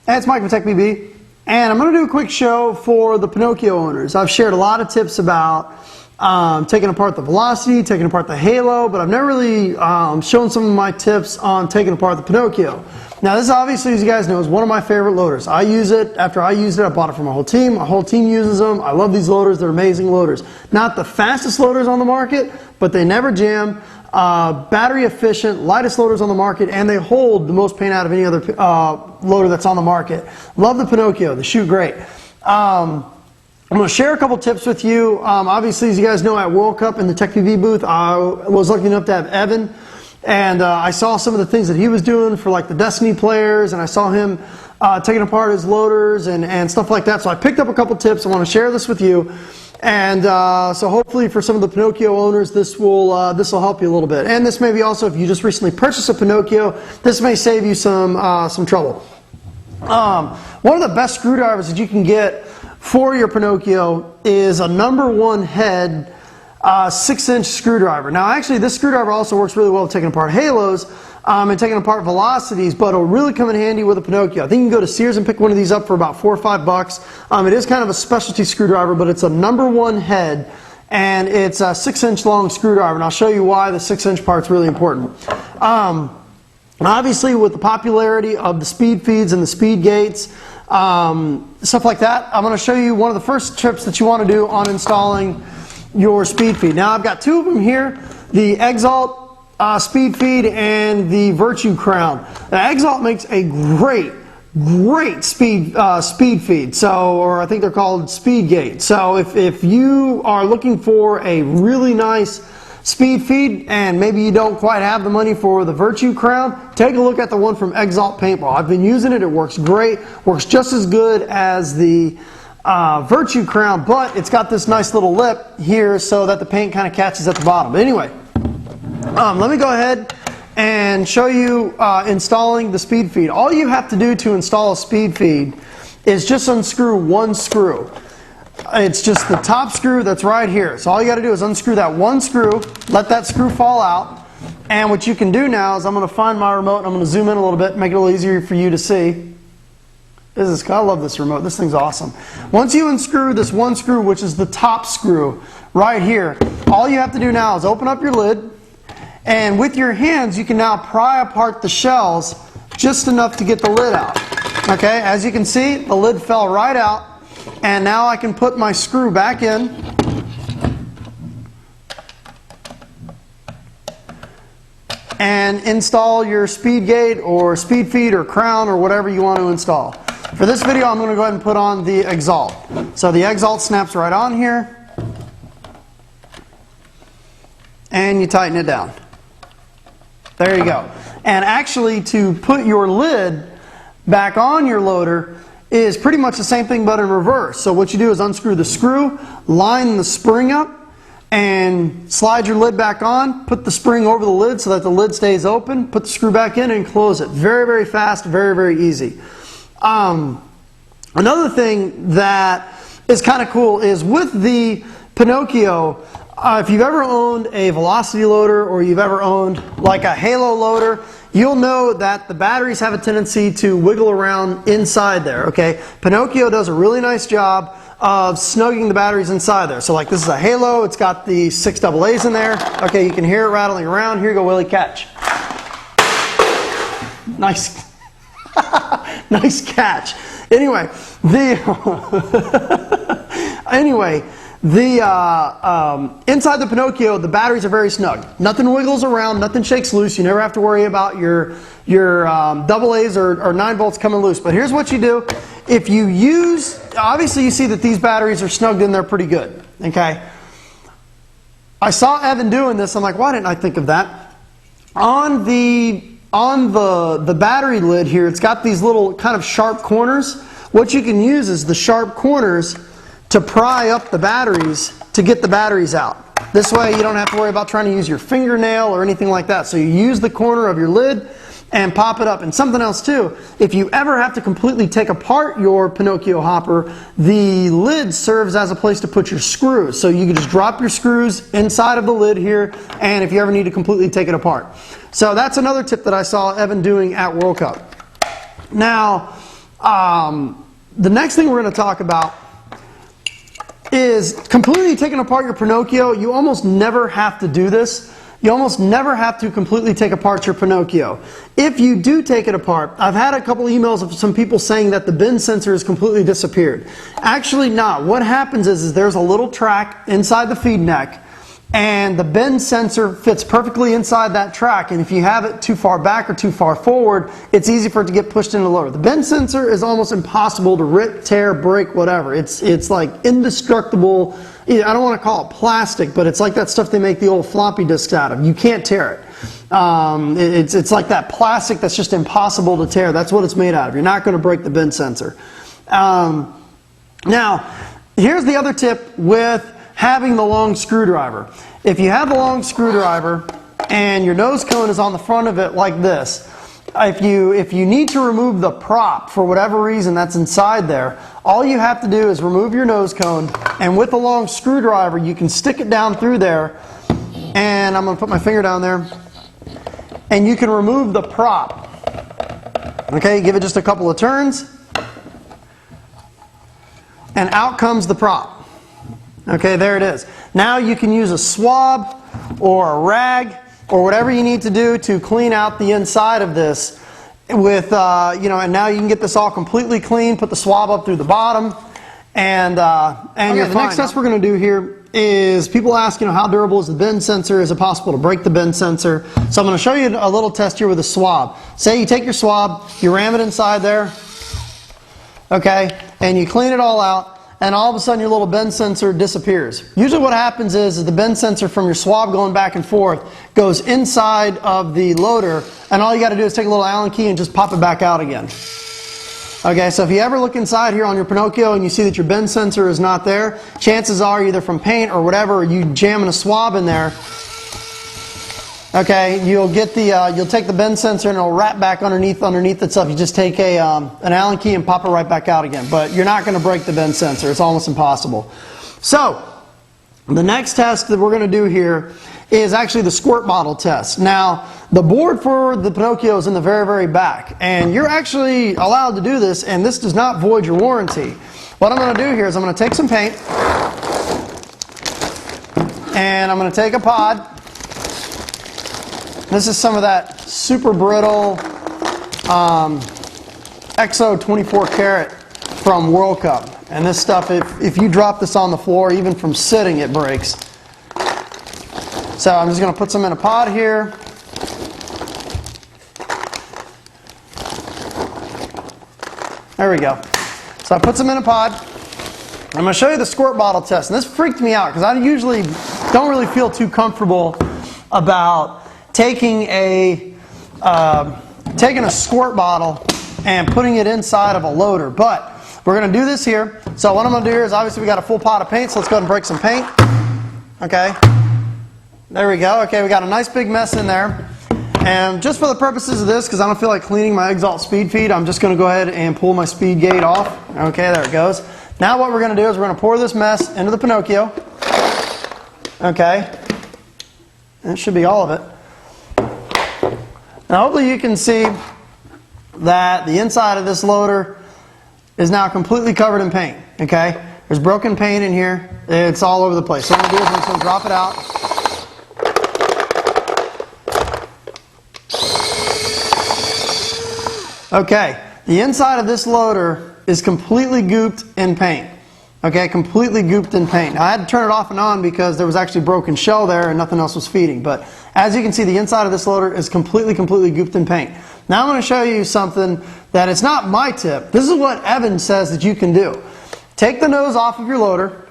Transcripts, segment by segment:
Hey, it's Mike from TechBB, and I'm going to do a quick show for the Pinokio owners. I've shared a lot of tips about taking apart the Velocity, taking apart the Halo, but I've never really shown some of my tips on taking apart the Pinokio. Now this obviously, as you guys know, is one of my favorite loaders. I use it. After I used it, I bought it for my whole team. My whole team uses them. I love these loaders. They're amazing loaders. Not the fastest loaders on the market, but they never jam. Battery efficient, lightest loaders on the market, and they hold the most paint out of any other loader that's on the market. Love the Pinokio. They shoot great. I'm going to share a couple tips with you. Obviously, as you guys know, at World Cup in the TechBB booth, I was lucky enough to have Evan, and I saw some of the things that he was doing for like the Destiny players, and I saw him taking apart his loaders and stuff like that. So I picked up a couple tips. I want to share this with you. And so hopefully for some of the Pinokio owners, this will help you a little bit. And this may be also, if you just recently purchased a Pinokio, this may save you some trouble. One of the best screwdrivers that you can get for your Pinokio is a #1 head 6-inch screwdriver. Now actually this screwdriver also works really well with taking apart Halos and taking apart Velocities, but it'll really come in handy with a Pinokio. I think you can go to Sears and pick one of these up for about $4 or $5. It is kind of a specialty screwdriver, but it's a #1 head, and it's a 6-inch long screwdriver, and I'll show you why the 6-inch part's really important. Obviously with the popularity of the speed feeds and the speed gates, stuff like that, I'm going to show you one of the first tips that you want to do on installing your speed feed. Now I've got two of them here, the Exalt speed feed and the Virtue Crown. Now Exalt makes a great speed feed, or I think they're called speed gate. So if you are looking for a really nice speed feed and maybe you don't quite have the money for the Virtue Crown, take a look at the one from Exalt Paintball. I've been using it. It works great. Works just as good as the Virtue Crown, but it's got this nice little lip here so that the paint kind of catches at the bottom. But anyway, let me go ahead and show you installing the speed feed. All you have to do to install a speed feed is just unscrew one screw. It's just the top screw that's right here. So all you got to do is unscrew that one screw, let that screw fall out, and what you can do now is I'm going to find my remote and I'm going to zoom in a little bit, make it a little easier for you to see. I love this remote. This thing's awesome. Once you unscrew this one screw, which is the top screw right here, all you have to do now is open up your lid, and with your hands you can now pry apart the shells just enough to get the lid out. Okay, as you can see, the lid fell right out, and now I can put my screw back in. And install your speed gate or speed feed or crown or whatever you want to install. For this video, I'm going to go ahead and put on the Exalt. So the Exalt snaps right on here, and you tighten it down. There you go. And actually, to put your lid back on your loader is pretty much the same thing but in reverse. So what you do is unscrew the screw, line the spring up, and slide your lid back on, put the spring over the lid so that the lid stays open, put the screw back in and close it. Very, very fast, very, very easy. Another thing that is kind of cool is with the Pinokio, if you've ever owned a Velocity loader or you've ever owned like a Halo loader, you'll know that the batteries have a tendency to wiggle around inside there, okay? Pinokio does a really nice job of snugging the batteries inside there. So like this is a Halo, it's got the 6 AA's in there. Okay, you can hear it rattling around. Here you go, Willie, catch. Nice. Nice catch. Anyway, inside the Pinokio, the batteries are very snug. Nothing wiggles around, nothing shakes loose. You never have to worry about your AA's or 9 volts coming loose. But here's what you do. If you use, obviously you see that these batteries are snugged in there pretty good. Okay. I saw Evan doing this. I'm like, why didn't I think of that? On the battery lid here, it's got these little kind of sharp corners. What you can use is the sharp corners to pry up the batteries to get the batteries out. This way you don't have to worry about trying to use your fingernail or anything like that. So you use the corner of your lid and pop it up. And something else too, if you ever have to completely take apart your Pinokio hopper, the lid serves as a place to put your screws. So you can just drop your screws inside of the lid here, and if you ever need to completely take it apart. So that's another tip that I saw Evan doing at World Cup. Now, The next thing we're going to talk about is completely taking apart your Pinokio. You almost never have to do this. You almost never have to completely take apart your Pinokio. If you do take it apart, I've had a couple emails of some people saying that the bend sensor has completely disappeared. Actually not. What happens is there's a little track inside the feed neck, and the bend sensor fits perfectly inside that track, and if you have it too far back or too far forward, it's easy for it to get pushed into the loader. The bend sensor is almost impossible to rip, tear, break, whatever. It's like indestructible. I don't want to call it plastic, but it's like that stuff they make the old floppy disks out of. You can't tear it. It's like that plastic that's just impossible to tear. That's what it's made out of. You're not going to break the bend sensor. Now, here's the other tip with having the long screwdriver. If you have the long screwdriver and your nose cone is on the front of it like this, if you need to remove the prop for whatever reason that's inside there, all you have to do is remove your nose cone, and with the long screwdriver you can stick it down through there, and I'm going to put my finger down there, and you can remove the prop. Okay, give it just a couple of turns, and out comes the prop. Okay, there it is. Now you can use a swab or a rag or whatever you need to do to clean out the inside of this with, and now you can get this all completely clean, put the swab up through the bottom, and the next test we're going to do here is people ask, how durable is the bend sensor? Is it possible to break the bend sensor? So I'm going to show you a little test here with a swab. Say you take your swab, you ram it inside there, okay, and you clean it all out, and all of a sudden your little bend sensor disappears. Usually what happens is the bend sensor from your swab going back and forth goes inside of the loader, and all you got to do is take a little Allen key and just pop it back out again. Okay, so if you ever look inside here on your Pinokio and you see that your bend sensor is not there, chances are either from paint or whatever, you jamming a swab in there, okay, you'll take the bend sensor and it'll wrap back underneath itself. You just take an Allen key and pop it right back out again. But you're not going to break the bend sensor. It's almost impossible. So, the next test that we're going to do here is actually the squirt bottle test. Now, the board for the Pinokio is in the very, very back. And you're actually allowed to do this, and this does not void your warranty. What I'm going to do here is I'm going to take some paint, and I'm going to take a pod. This is some of that super brittle EXO 24 karat from World Cup. And this stuff, if you drop this on the floor, even from sitting, it breaks. So I'm just going to put some in a pod here. There we go. So I put some in a pod. I'm going to show you the squirt bottle test. And this freaked me out because I usually don't really feel too comfortable about taking a squirt bottle and putting it inside of a loader. But we're going to do this here. So what I'm going to do here is obviously we got a full pot of paint, so let's go ahead and break some paint. Okay. There we go. Okay, we got a nice big mess in there. And just for the purposes of this, because I don't feel like cleaning my Exalt speed feed, I'm just going to go ahead and pull my speed gate off. Okay, there it goes. Now what we're going to do is we're going to pour this mess into the Pinokio. Okay. That should be all of it. Now hopefully you can see that the inside of this loader is now completely covered in paint. Okay? There's broken paint in here. It's all over the place. So what I'm going to do is I'm just going to drop it out. Okay, the inside of this loader is completely gooped in paint. Okay, completely gooped in paint. Now, I had to turn it off and on because there was actually broken shell there and nothing else was feeding. But as you can see, the inside of this loader is completely gooped in paint. Now I'm going to show you something that it's not my tip. This is what Evan says that you can do. Take the nose off of your loader,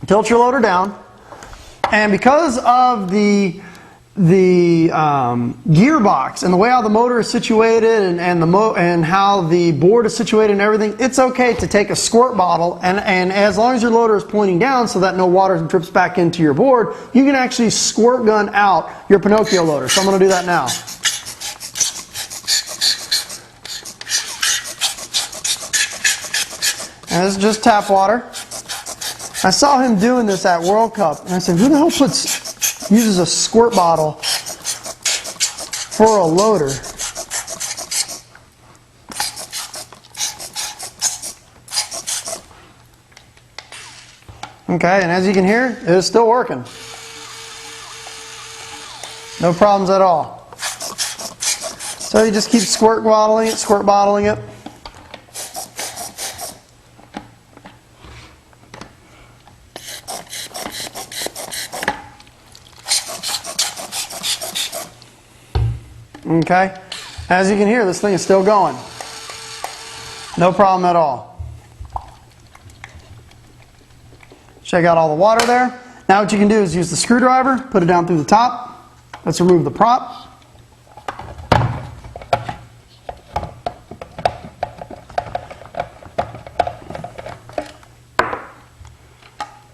tilt your loader down, and because of the gearbox and the way how the motor is situated and how the board is situated and everything, it's okay to take a squirt bottle and as long as your loader is pointing down so that no water drips back into your board, you can actually squirt gun out your Pinokio loader. So I'm going to do that now. And this is just tap water. I saw him doing this at World Cup and I said, who the hell uses a squirt bottle for a loader? Okay, and as you can hear, it is still working. No problems at all. So you just keep squirt bottling it. Okay, as you can hear, this thing is still going. No problem at all. Check out all the water there. Now what you can do is use the screwdriver, put it down through the top. Let's remove the prop.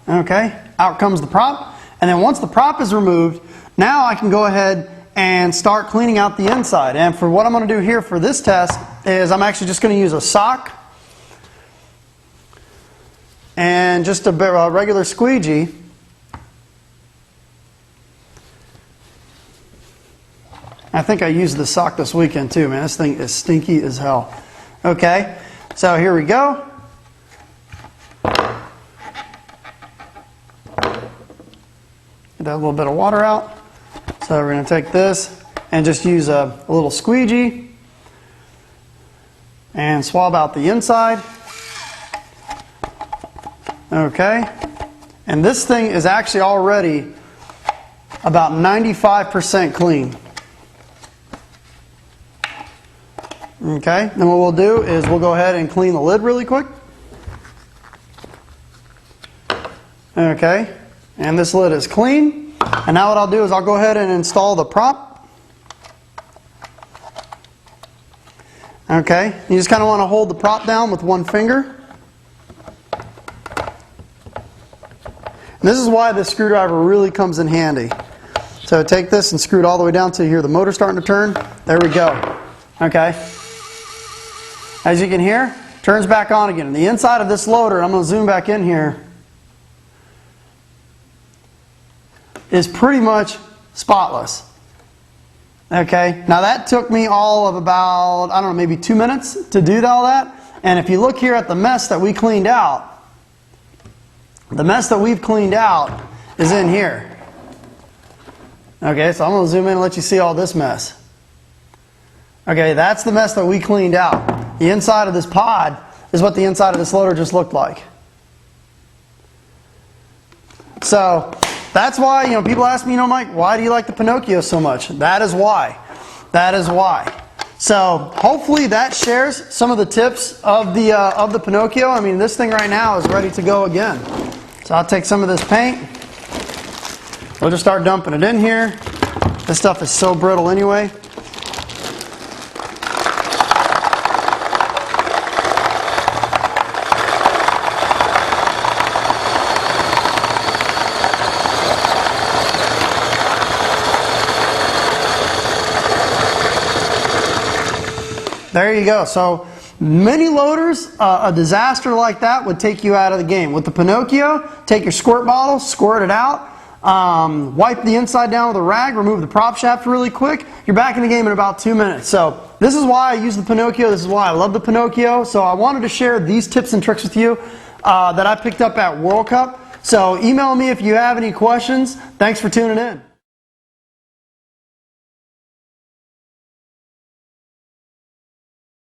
Okay, out comes the prop. And then once the prop is removed, now I can go ahead and start cleaning out the inside. And for what I'm going to do here for this test is I'm actually just going to use a sock and just a regular squeegee. I think I used the sock this weekend too, man. This thing is stinky as hell. Okay, so here we go. Get that little bit of water out. So we're going to take this and just use a little squeegee and swab out the inside. Okay, and this thing is actually already about 95% clean. Okay, then what we'll do is we'll go ahead and clean the lid really quick. Okay, and this lid is clean. And now what I'll do is I'll go ahead and install the prop. Okay, you just kind of want to hold the prop down with one finger. And this is why this screwdriver really comes in handy. So take this and screw it all the way down till you hear the motor starting to turn. There we go. Okay. As you can hear, it turns back on again. And the inside of this loader, I'm going to zoom back in here, is pretty much spotless. Okay, now that took me all of about, I don't know, maybe 2 minutes to do all that. And if you look here at the mess that we cleaned out, the mess that we've cleaned out is in here. Okay, so I'm going to zoom in and let you see all this mess. Okay, that's the mess that we cleaned out. The inside of this pod is what the inside of this loader just looked like. So that's why, people ask me, Mike, why do you like the Pinokio so much? That is why. That is why. So hopefully that shares some of the tips of the Pinokio. I mean, this thing right now is ready to go again. So I'll take some of this paint. We'll just start dumping it in here. This stuff is so brittle anyway. There you go. So many loaders, a disaster like that would take you out of the game. With the Pinokio, take your squirt bottle, squirt it out, wipe the inside down with a rag, remove the prop shaft really quick. You're back in the game in about 2 minutes. So this is why I use the Pinokio. This is why I love the Pinokio. So I wanted to share these tips and tricks with you that I picked up at World Cup. So email me if you have any questions. Thanks for tuning in.